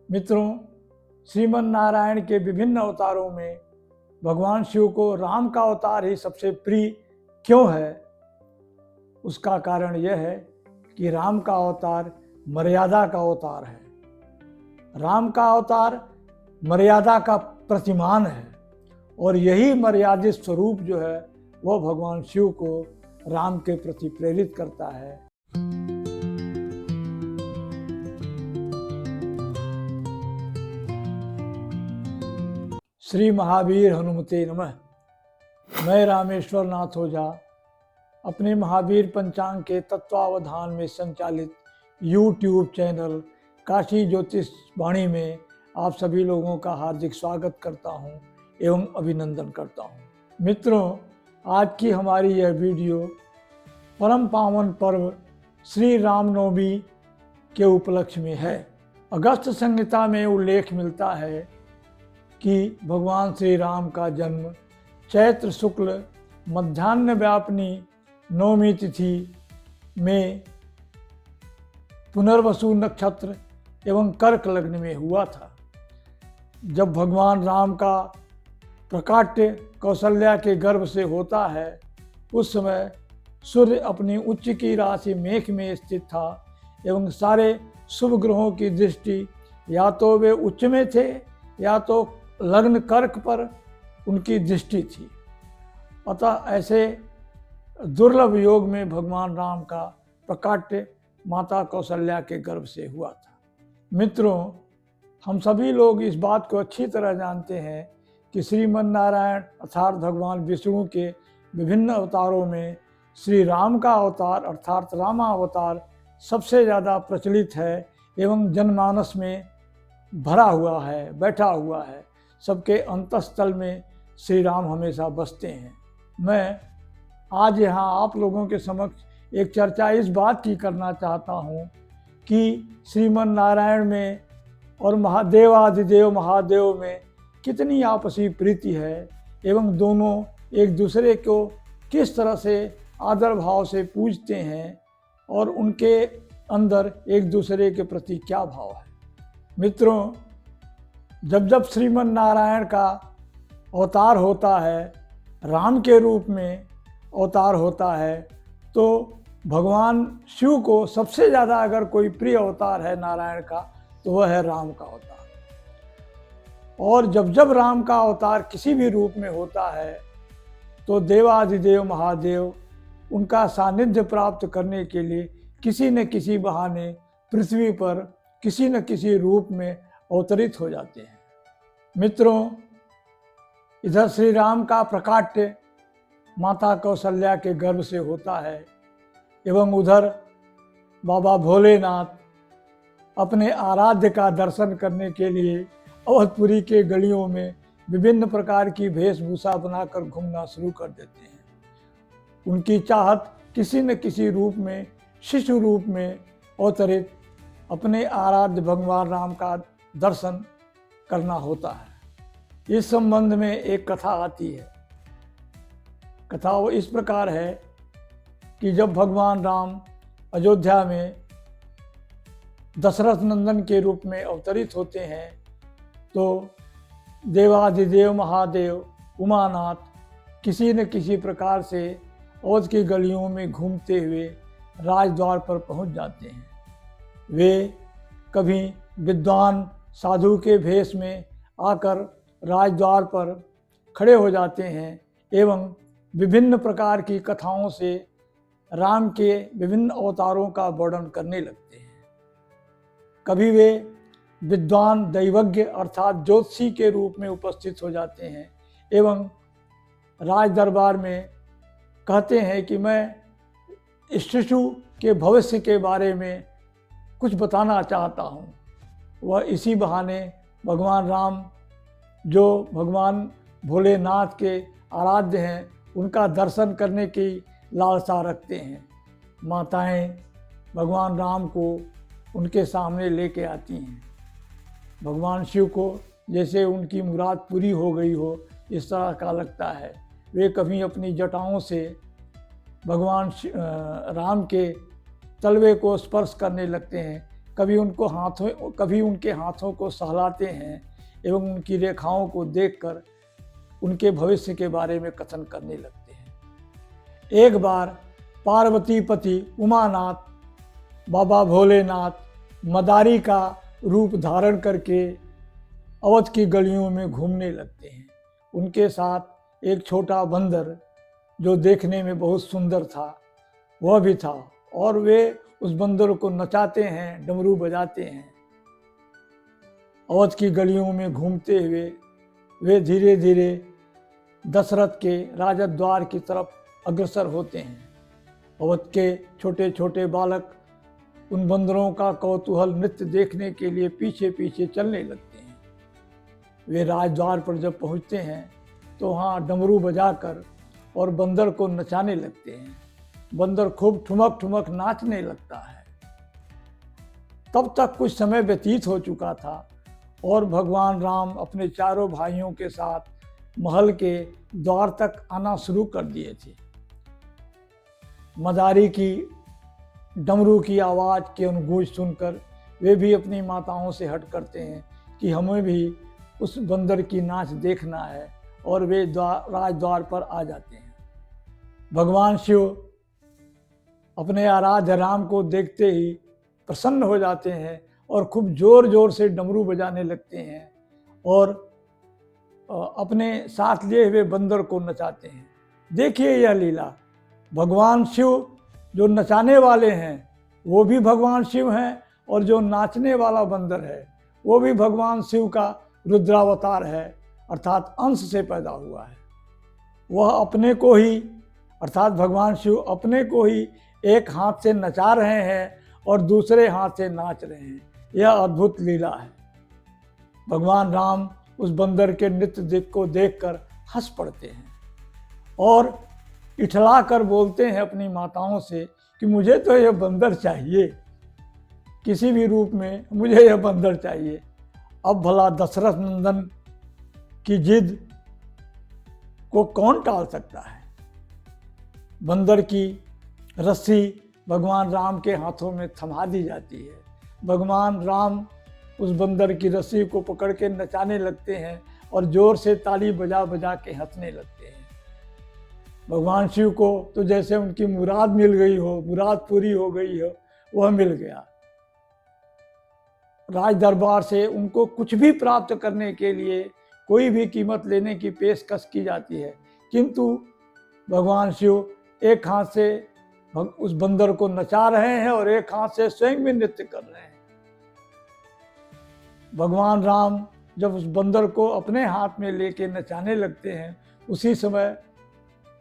मित्रों, श्रीमन नारायण के विभिन्न अवतारों में भगवान शिव को राम का अवतार ही सबसे प्रिय क्यों है? उसका कारण यह है कि राम का अवतार मर्यादा का अवतार है। राम का अवतार मर्यादा का प्रतिमान है और यही मर्यादित स्वरूप जो है वह भगवान शिव को राम के प्रति प्रेरित करता है। श्री महावीर हनुमते नमः। मैं रामेश्वर नाथ ओझा अपने महावीर पंचांग के तत्वावधान में संचालित YouTube चैनल काशी ज्योतिष वाणी में आप सभी लोगों का हार्दिक स्वागत करता हूं एवं अभिनंदन करता हूं। मित्रों, आज की हमारी यह वीडियो परम पावन पर्व श्री रामनवमी के उपलक्ष्य में है। अगस्त संहिता में उल्लेख मिलता है कि भगवान श्री राम का जन्म चैत्र शुक्ल मध्याह्न व्यापनी नवमी तिथि में पुनर्वसु नक्षत्र एवं कर्क लग्न में हुआ था। जब भगवान राम का प्रकाट्य कौशल्या के गर्भ से होता है उस समय सूर्य अपनी उच्च की राशि मेष में स्थित था एवं सारे शुभ ग्रहों की दृष्टि या तो वे उच्च में थे या तो लग्न कर्क पर उनकी दृष्टि थी। अतः ऐसे दुर्लभ योग में भगवान राम का प्रकाट्य माता कौशल्या के गर्भ से हुआ था। मित्रों, हम सभी लोग इस बात को अच्छी तरह जानते हैं कि श्रीमन नारायण अर्थात भगवान विष्णु के विभिन्न अवतारों में श्री राम का अवतार अर्थात रामावतार सबसे ज़्यादा प्रचलित है एवं जनमानस में भरा हुआ है, बैठा हुआ है। सबके अंतःस्थल में श्री राम हमेशा बसते हैं। मैं आज यहाँ आप लोगों के समक्ष एक चर्चा इस बात की करना चाहता हूँ कि श्रीमन नारायण में और महादेवाधिदेव महादेव में कितनी आपसी प्रीति है एवं दोनों एक दूसरे को किस तरह से आदर भाव से पूजते हैं और उनके अंदर एक दूसरे के प्रति क्या भाव है। मित्रों, जब श्रीमन नारायण का अवतार होता है, राम के रूप में अवतार होता है, तो भगवान शिव को सबसे ज़्यादा अगर कोई प्रिय अवतार है नारायण का तो वह है राम का अवतार। और जब राम का अवतार किसी भी रूप में होता है तो देवाधिदेव महादेव उनका सानिध्य प्राप्त करने के लिए किसी न किसी बहाने पृथ्वी पर किसी न किसी रूप में अवतरित हो जाते हैं। मित्रों, इधर श्री राम का प्रकाट्य माता कौशल्या के गर्भ से होता है एवं उधर बाबा भोलेनाथ अपने आराध्य का दर्शन करने के लिए अवधपुरी के गलियों में विभिन्न प्रकार की वेशभूषा बनाकर घूमना शुरू कर देते हैं। उनकी चाहत किसी न किसी रूप में शिशु रूप में अवतरित अपने आराध्य भगवान राम का दर्शन करना होता है। इस संबंध में एक कथा आती है। कथा वो इस प्रकार है कि जब भगवान राम अयोध्या में दशरथ नंदन के रूप में अवतरित होते हैं तो देवाधिदेव महादेव उमानाथ किसी न किसी प्रकार से अवध की गलियों में घूमते हुए राजद्वार पर पहुंच जाते हैं। वे कभी विद्वान साधु के भेष में आकर राजद्वार पर खड़े हो जाते हैं एवं विभिन्न प्रकार की कथाओं से राम के विभिन्न अवतारों का वर्णन करने लगते हैं। कभी वे विद्वान दैवज्ञ अर्थात ज्योतिषी के रूप में उपस्थित हो जाते हैं एवं राज दरबार में कहते हैं कि मैं इस शिशु के भविष्य के बारे में कुछ बताना चाहता हूँ। वह इसी बहाने भगवान राम जो भगवान भोलेनाथ के आराध्य हैं उनका दर्शन करने की लालसा रखते हैं। माताएं भगवान राम को उनके सामने लेके आती हैं। भगवान शिव को जैसे उनकी मुराद पूरी हो गई हो इस तरह का लगता है। वे कभी अपनी जटाओं से भगवान राम के तलवे को स्पर्श करने लगते हैं, कभी उनके हाथों को सहलाते हैं एवं उनकी रेखाओं को देखकर उनके भविष्य के बारे में कथन करने लगते हैं। एक बार पार्वती पति उमानाथ बाबा भोलेनाथ मदारी का रूप धारण करके अवध की गलियों में घूमने लगते हैं। उनके साथ एक छोटा बंदर जो देखने में बहुत सुंदर था वह भी था, और वे उस बंदर को नचाते हैं, डमरू बजाते हैं। अवध की गलियों में घूमते हुए वे धीरे धीरे दशरथ के राजद्वार की तरफ अग्रसर होते हैं। अवध के छोटे छोटे बालक उन बंदरों का कौतूहल नृत्य देखने के लिए पीछे पीछे चलने लगते हैं। वे राजद्वार पर जब पहुंचते हैं तो वहाँ डमरू बजाकर और बंदर को नचाने लगते हैं। बंदर खूब ठुमक ठुमक नाचने लगता है। तब तक कुछ समय व्यतीत हो चुका था और भगवान राम अपने चारों भाइयों के साथ महल के द्वार तक आना शुरू कर दिए थे। मदारी की डमरू की आवाज़ की अनुगूंज सुनकर वे भी अपनी माताओं से हट करते हैं कि हमें भी उस बंदर की नाच देखना है, और वे राजद्वार पर आ जाते हैं। भगवान शिव अपने आराध्य राम को देखते ही प्रसन्न हो जाते हैं और खूब जोर जोर से डमरू बजाने लगते हैं और अपने साथ लिए हुए बंदर को नचाते हैं। देखिए यह लीला, भगवान शिव जो नचाने वाले हैं वो भी भगवान शिव हैं, और जो नाचने वाला बंदर है वो भी भगवान शिव का रुद्रावतार है, अर्थात अंश से पैदा हुआ है। वह अपने को ही, अर्थात भगवान शिव अपने को ही एक हाथ से नचा रहे हैं और दूसरे हाथ से नाच रहे हैं। यह अद्भुत लीला है। भगवान राम उस बंदर के नृत्य को देखकर हंस पड़ते हैं और इठला कर बोलते हैं अपनी माताओं से कि मुझे तो यह बंदर चाहिए, किसी भी रूप में मुझे यह बंदर चाहिए। अब भला दशरथ नंदन की जिद को कौन टाल सकता है। बंदर की रस्सी भगवान राम के हाथों में थमा दी जाती है। भगवान राम उस बंदर की रस्सी को पकड़ के नचाने लगते हैं और जोर से ताली बजा बजा के हंसने लगते हैं। भगवान शिव को तो जैसे उनकी मुराद मिल गई हो, मुराद पूरी हो गई हो, वह मिल गया। राज दरबार से उनको कुछ भी प्राप्त करने के लिए कोई भी कीमत लेने की पेशकश की जाती है, किंतु भगवान शिव एक हाथ से उस बंदर को नचा रहे हैं और एक हाथ से स्वयं भी नृत्य कर रहे हैं। भगवान राम जब उस बंदर को अपने हाथ में लेके नचाने लगते हैं, उसी समय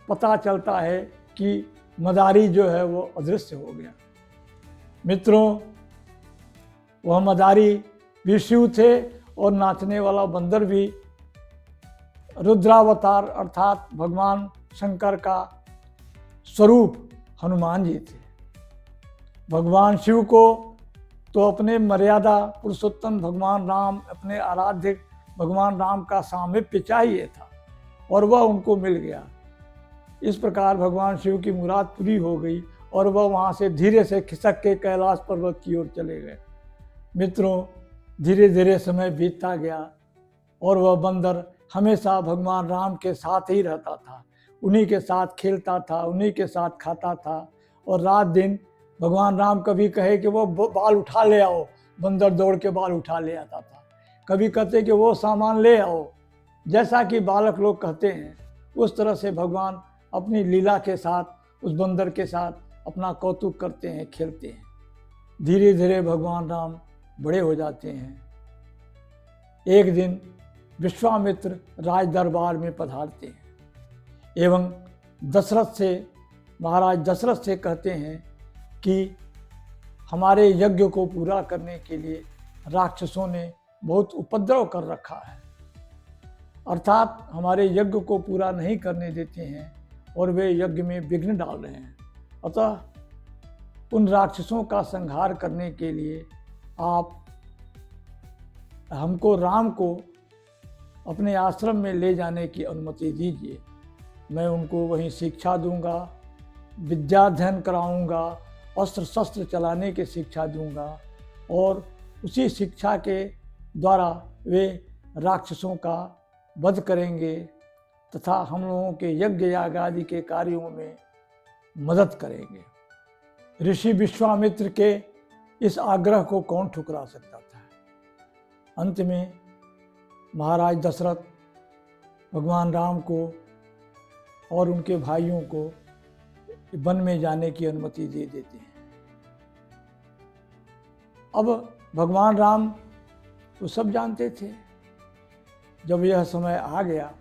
पता चलता है कि मदारी जो है वो अदृश्य हो गया। मित्रों, वह मदारी भी शिव थे और नाचने वाला बंदर भी रुद्रावतार अर्थात भगवान शंकर का स्वरूप हनुमान जी थे। भगवान शिव को तो अपने मर्यादा पुरुषोत्तम भगवान राम, अपने आराध्य भगवान राम का सामीप्य चाहिए था और वह उनको मिल गया। इस प्रकार भगवान शिव की मुराद पूरी हो गई और वह वहाँ से धीरे से खिसक के कैलाश पर्वत की ओर चले गए। मित्रों, धीरे धीरे समय बीतता गया और वह बंदर हमेशा भगवान राम के साथ ही रहता था, उन्हीं के साथ खेलता था, उन्हीं के साथ खाता था। और रात दिन भगवान राम कभी कहे कि वो बाल उठा ले आओ, बंदर दौड़ के बाल उठा ले आता था। कभी कहते कि वो सामान ले आओ, जैसा कि बालक लोग कहते हैं, उस तरह से भगवान अपनी लीला के साथ उस बंदर के साथ अपना कौतुक करते हैं, खेलते हैं। धीरे धीरे भगवान राम बड़े हो जाते हैं। एक दिन विश्वामित्र राज दरबार में पधारते हैं एवं महाराज दशरथ से कहते हैं कि हमारे यज्ञ को पूरा करने के लिए राक्षसों ने बहुत उपद्रव कर रखा है, अर्थात हमारे यज्ञ को पूरा नहीं करने देते हैं और वे यज्ञ में विघ्न डाल रहे हैं। अतः उन राक्षसों का संहार करने के लिए आप हमको, राम को अपने आश्रम में ले जाने की अनुमति दीजिए। मैं उनको वहीं शिक्षा दूंगा, विद्याध्ययन कराऊंगा, अस्त्र शस्त्र चलाने की शिक्षा दूंगा और उसी शिक्षा के द्वारा वे राक्षसों का वध करेंगे तथा हम लोगों के यज्ञ याग आदि के कार्यों में मदद करेंगे। ऋषि विश्वामित्र के इस आग्रह को कौन ठुकरा सकता था। अंत में महाराज दशरथ भगवान राम को और उनके भाइयों को वन में जाने की अनुमति दे देते हैं। अब भगवान राम तो सब जानते थे। जब यह समय आ गया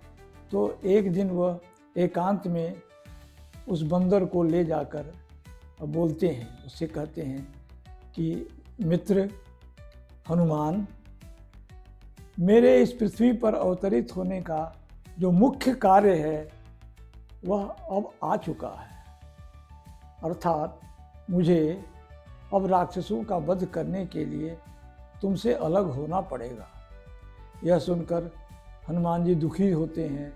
तो एक दिन वह एकांत में उस बंदर को ले जाकर बोलते हैं, उससे कहते हैं कि मित्र हनुमान, मेरे इस पृथ्वी पर अवतरित होने का जो मुख्य कार्य है वह अब आ चुका है, अर्थात मुझे अब राक्षसों का वध करने के लिए तुमसे अलग होना पड़ेगा। यह सुनकर हनुमान जी दुखी होते हैं,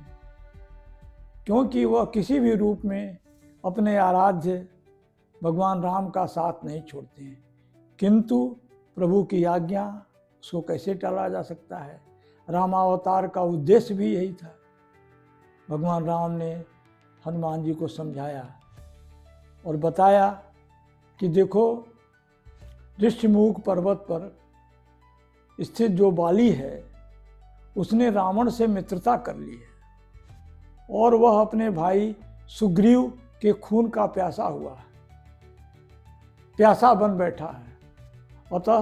क्योंकि वह किसी भी रूप में अपने आराध्य भगवान राम का साथ नहीं छोड़ते हैं। किंतु प्रभु की आज्ञा, उसको कैसे टाला जा सकता है। रामावतार का उद्देश्य भी यही था। भगवान राम ने हनुमान जी को समझाया और बताया कि देखो, ऋष्यमुख पर्वत पर स्थित जो बाली है उसने रावण से मित्रता कर ली है और वह अपने भाई सुग्रीव के खून का प्यासा हुआ है, प्यासा बन बैठा है। अतः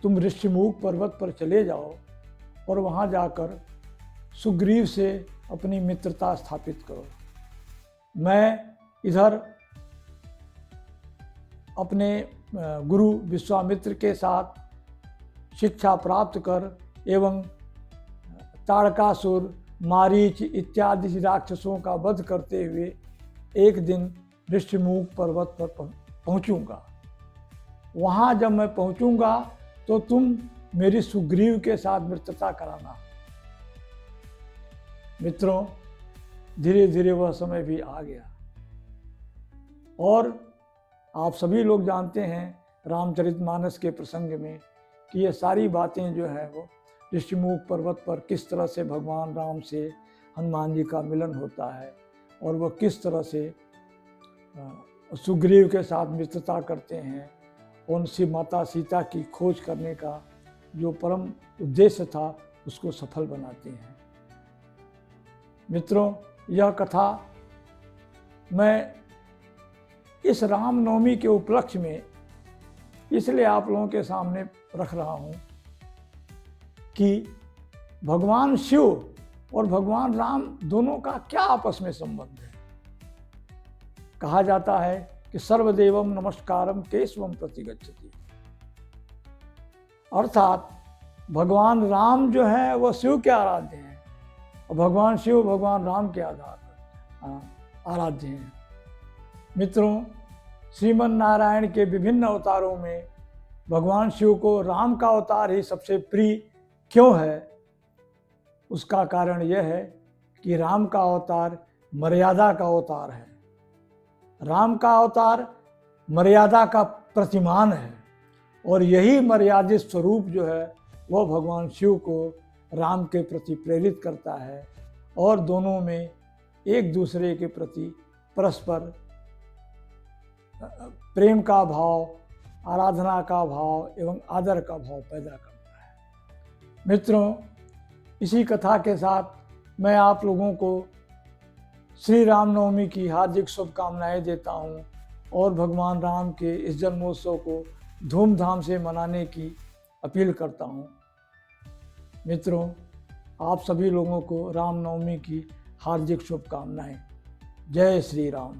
तुम ऋष्यमुख पर्वत पर चले जाओ और वहां जाकर सुग्रीव से अपनी मित्रता स्थापित करो। मैं इधर अपने गुरु विश्वामित्र के साथ शिक्षा प्राप्त कर एवं ताड़कासुर, मारीच इत्यादि राक्षसों का वध करते हुए एक दिन ऋष्यमुख पर्वत पर पहुंचूंगा। वहां जब मैं पहुंचूंगा तो तुम मेरी सुग्रीव के साथ मित्रता कराना। मित्रों, धीरे धीरे वह समय भी आ गया और आप सभी लोग जानते हैं रामचरितमानस के प्रसंग में कि ये सारी बातें जो है वो ऋष्यमुख पर्वत पर किस तरह से भगवान राम से हनुमान जी का मिलन होता है और वह किस तरह से सुग्रीव के साथ मित्रता करते हैं, उनसे माता सीता की खोज करने का जो परम उद्देश्य था उसको सफल बनाते हैं। मित्रों, यह कथा मैं इस रामनवमी के उपलक्ष्य में इसलिए आप लोगों के सामने रख रहा हूँ कि भगवान शिव और भगवान राम दोनों का क्या आपस में संबंध है। कहा जाता है कि सर्वदेवम नमस्कारम केशवम प्रति गच्छति, अर्थात भगवान राम जो है वह शिव के आराध्य हैं और भगवान शिव भगवान राम के आधार पर आराध्य हैं। मित्रों, श्रीमन नारायण के विभिन्न अवतारों में भगवान शिव को राम का अवतार ही सबसे प्रिय क्यों है, उसका कारण यह है कि राम का अवतार मर्यादा का अवतार है। राम का अवतार मर्यादा का प्रतिमान है और यही मर्यादित स्वरूप जो है वह भगवान शिव को राम के प्रति प्रेरित करता है और दोनों में एक दूसरे के प्रति परस्पर प्रेम का भाव, आराधना का भाव एवं आदर का भाव पैदा करता है। मित्रों, इसी कथा के साथ मैं आप लोगों को श्री रामनवमी की हार्दिक शुभकामनाएं देता हूं और भगवान राम के इस जन्मोत्सव को धूमधाम से मनाने की अपील करता हूं। मित्रों, आप सभी लोगों को रामनवमी की हार्दिक शुभकामनाएं। जय श्री राम।